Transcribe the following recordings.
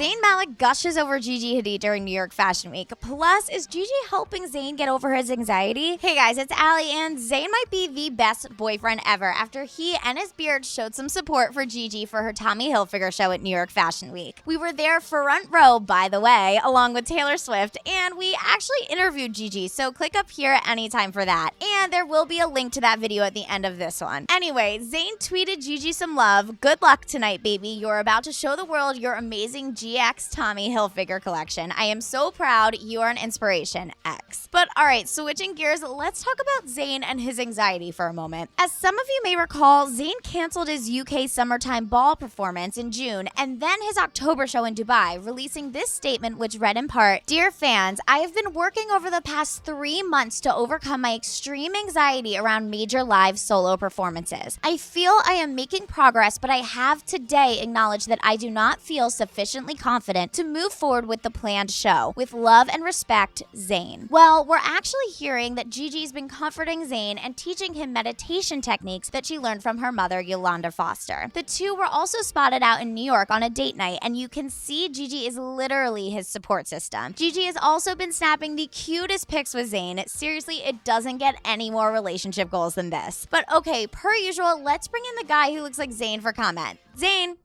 Zayn Malik gushes over Gigi Hadid during New York Fashion Week. Plus, is Gigi helping Zayn get over his anxiety? Hey guys, it's Ali, and Zayn might be the best boyfriend ever after he and his beard showed some support for Gigi for her Tommy Hilfiger show at New York Fashion Week. We were there front row, by the way, along with Taylor Swift, and we actually interviewed Gigi, so click up here at any time for that. And there will be a link to that video at the end of this one. Anyway, Zayn tweeted Gigi some love. Good luck tonight, baby. You're about to show the world your amazing GX Tommy Hilfiger collection. I am so proud. You are an inspiration, X. But all right, switching gears, let's talk about Zayn and his anxiety for a moment. As some of you may recall, Zayn canceled his UK summertime ball performance in June and then his October show in Dubai, releasing this statement which read in part, "Dear fans, I have been working over the past 3 months to overcome my extreme anxiety around major live solo performances. I feel I am making progress, but I have today acknowledged that I do not feel sufficiently confident to move forward with the planned show. With love and respect, Zayn." Well, we're actually hearing that Gigi's been comforting Zayn and teaching him meditation techniques that she learned from her mother, Yolanda Foster. The two were also spotted out in New York on a date night, and you can see Gigi is literally his support system. Gigi has also been snapping the cutest pics with Zayn. Seriously, it doesn't get any more relationship goals than this. But okay, per usual, let's bring in the guy who looks like Zayn for comment. Zayn?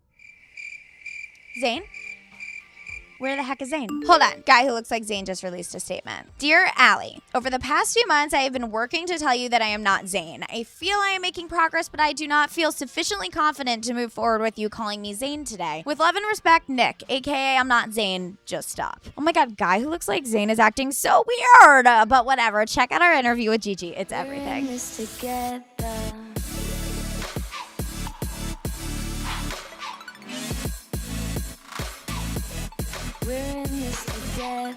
Zayn? Where the heck is Zayn? Hold on. Guy who looks like Zayn just released a statement. "Dear Ali, over the past few months, I have been working to tell you that I am not Zayn. I feel I am making progress, but I do not feel sufficiently confident to move forward with you calling me Zayn today. With love and respect, Nick, aka I'm not Zayn. Just stop." Oh my god, guy who looks like Zayn is acting so weird. But whatever. Check out our interview with Gigi. It's everything. We're in this together. We're in this together.